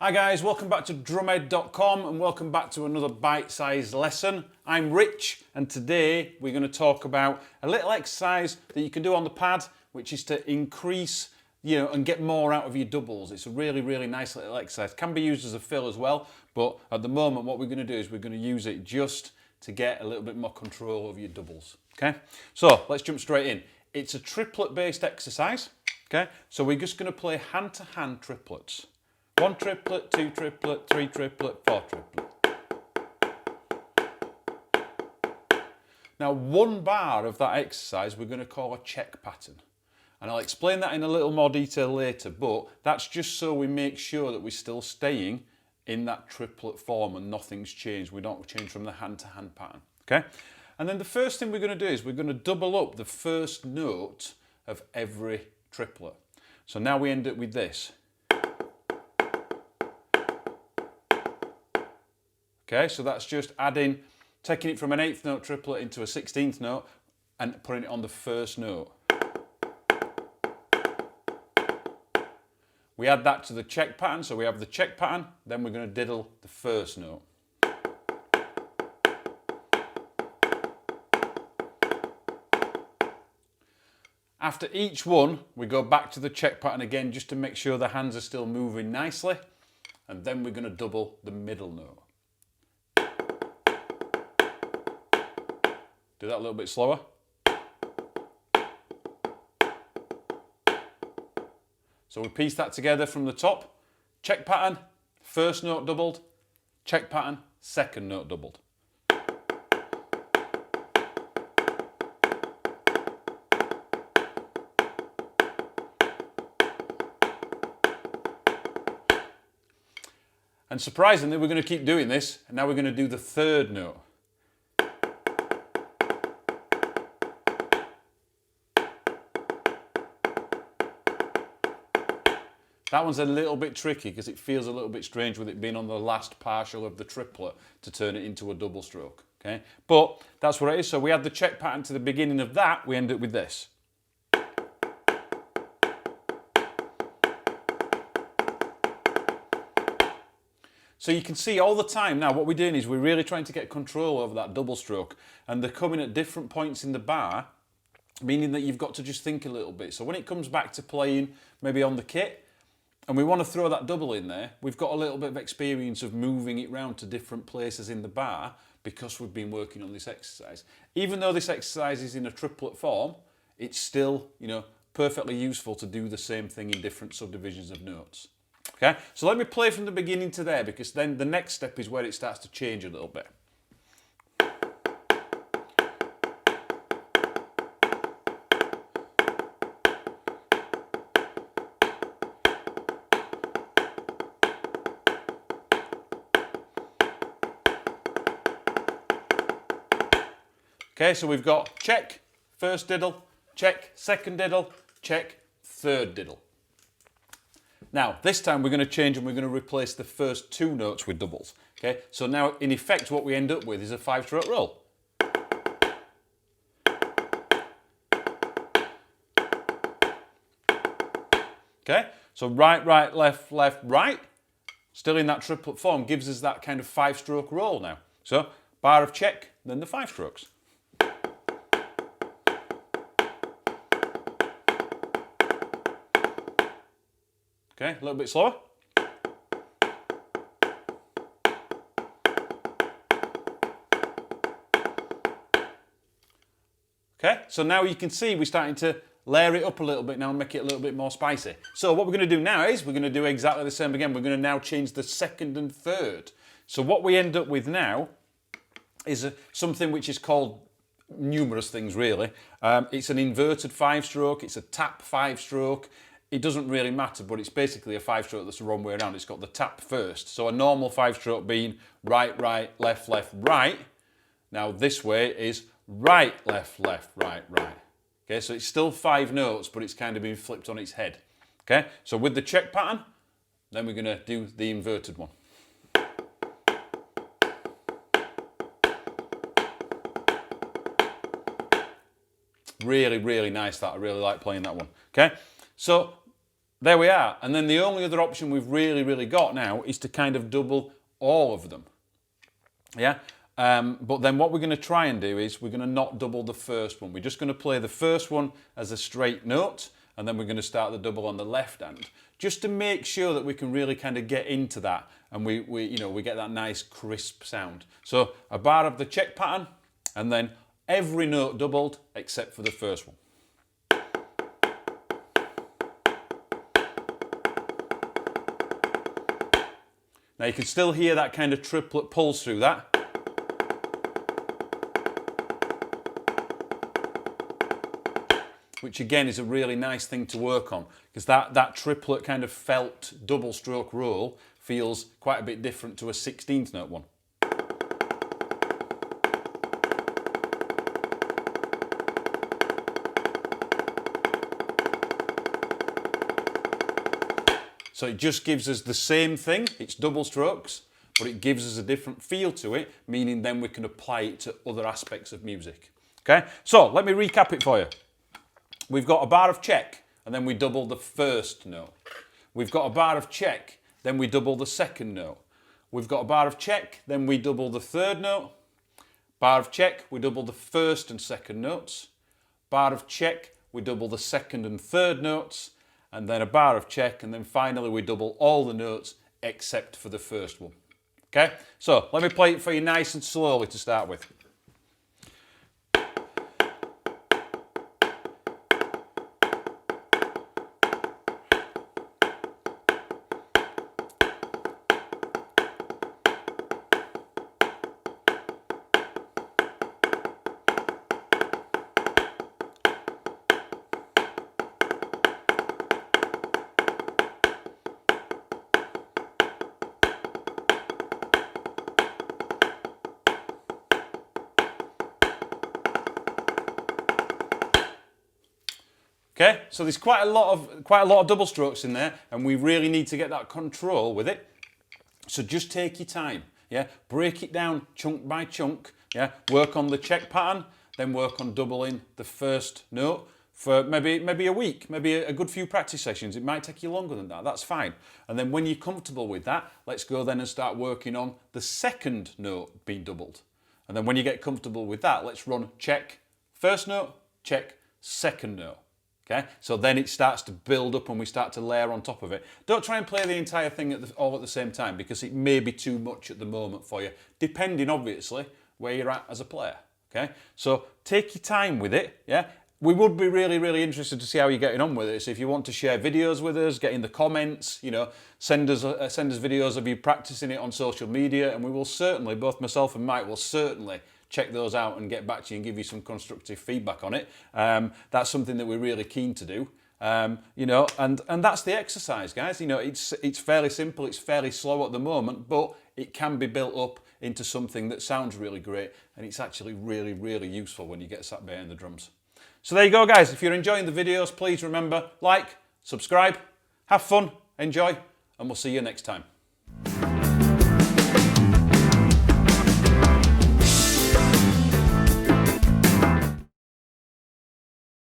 Hi guys, welcome back to drumhead.com and welcome back to another bite-sized lesson. I'm Rich and today we're going to talk about a little exercise that you can do on the pad, which is to increase, and get more out of your doubles. It's a really nice little exercise. Can be used as a fill as well, but at the moment what we're going to do is we're going to use it just to get a little bit more control over your doubles. Okay, so let's jump straight in. It's a triplet based exercise. Okay, so we're just going to play hand-to-hand triplets. 1 triplet, 2 triplet, 3 triplet, 4 triplet. Now, one bar of that exercise we're going to call a check pattern. And I'll explain that in a little more detail later, but that's just so we make sure that we're still staying in that triplet form and nothing's changed. We don't change from the hand-to-hand pattern, okay? And then the first thing we're going to do is we're going to double up the first note of every triplet. So now we end up with this. Okay, so that's just taking it from an 8th note triplet into a 16th note and putting it on the first note. We add that to the check pattern, so we have the check pattern, then we're going to diddle the first note. After each one, we go back to the check pattern again just to make sure the hands are still moving nicely, and then we're going to double the middle note. Do that a little bit slower. So we piece that together from the top. Check pattern, first note doubled. Check pattern, second note doubled. And surprisingly, we're going to keep doing this, and now we're going to do the third note. That one's a little bit tricky because it feels a little bit strange with it being on the last partial of the triplet to turn it into a double stroke, okay? But that's what it is. So we add the check pattern to the beginning of that, we end up with this. So you can see all the time now what we're doing is we're really trying to get control over that double stroke, and they're coming at different points in the bar, meaning that you've got to just think a little bit. So when it comes back to playing maybe on the kit, and we want to throw that double in there, we've got a little bit of experience of moving it round to different places in the bar because we've been working on this exercise. Even though this exercise is in a triplet form, it's still, perfectly useful to do the same thing in different subdivisions of notes. Okay, so let me play from the beginning to there, because then the next step is where it starts to change a little bit. Okay, so we've got check, first diddle, check, second diddle, check, third diddle. Now, this time we're going to change and we're going to replace the first 2 notes with doubles. Okay, so now in effect what we end up with is a 5-stroke roll. Okay, so right, left, right, still in that triplet form, gives us that kind of 5-stroke roll now. So, bar of check, then the 5 strokes. Okay, a little bit slower. Okay, so now you can see we're starting to layer it up a little bit now and make it a little bit more spicy. So what we're going to do now is we're going to do exactly the same again. We're going to now change the second and third. So what we end up with now is something which is called numerous things really. It's an inverted 5-stroke, it's a tap 5-stroke. It doesn't really matter, but it's basically a 5-stroke that's the wrong way around. It's got the tap first. So a normal 5-stroke being right, left, right. Now this way is right, left, right. Okay, so it's still 5 notes, but it's kind of been flipped on its head. Okay, so with the check pattern, then we're going to do the inverted one. Really nice that. I really like playing that one. Okay, so there we are. And then the only other option we've really got now is to kind of double all of them. Yeah? But then what we're going to try and do is we're going to not double the first one. We're just going to play the first one as a straight note, and then we're going to start the double on the left hand, just to make sure that we can really kind of get into that, and we get that nice crisp sound. So a bar of the check pattern, and then every note doubled except for the first one. Now you can still hear that kind of triplet pulse through that. Which again is a really nice thing to work on, because that triplet kind of felt double stroke roll feels quite a bit different to a 16th note one. So it just gives us the same thing, it's double strokes, but it gives us a different feel to it, meaning then we can apply it to other aspects of music. Okay, so let me recap it for you. We've got a bar of check, and then we double the first note. We've got a bar of check, then we double the second note. We've got a bar of check, then we double the third note. Bar of check, we double the first and second notes. Bar of check, we double the second and third notes. And then a bar of check, and then finally we double all the notes except for the first one. Okay, so let me play it for you nice and slowly to start with. Okay, so there's quite a lot of double strokes in there, and we really need to get that control with it. So just take your time, yeah. Break it down chunk by chunk, yeah. Work on the check pattern, then work on doubling the first note for maybe a week, maybe a good few practice sessions. It might take you longer than that. That's fine. And then when you're comfortable with that, let's go then and start working on the second note being doubled. And then when you get comfortable with that, let's run check first note, check second note. Okay, so then it starts to build up and we start to layer on top of it. Don't try and play the entire thing all at the same time, because it may be too much at the moment for you, depending obviously where you're at as a player. Okay, so take your time with it. Yeah, we would be really interested to see how you're getting on with it. So if you want to share videos with us, get in the comments, send us videos of you practicing it on social media, and we will certainly, both myself and Mike will certainly check those out and get back to you and give you some constructive feedback on it. That's something that we're really keen to do. And that's the exercise, guys. It's fairly simple, it's fairly slow at the moment, but it can be built up into something that sounds really great, and it's actually really useful when you get sat behind the drums. So there you go, guys. If you're enjoying the videos, please remember, like, subscribe, have fun, enjoy, and we'll see you next time.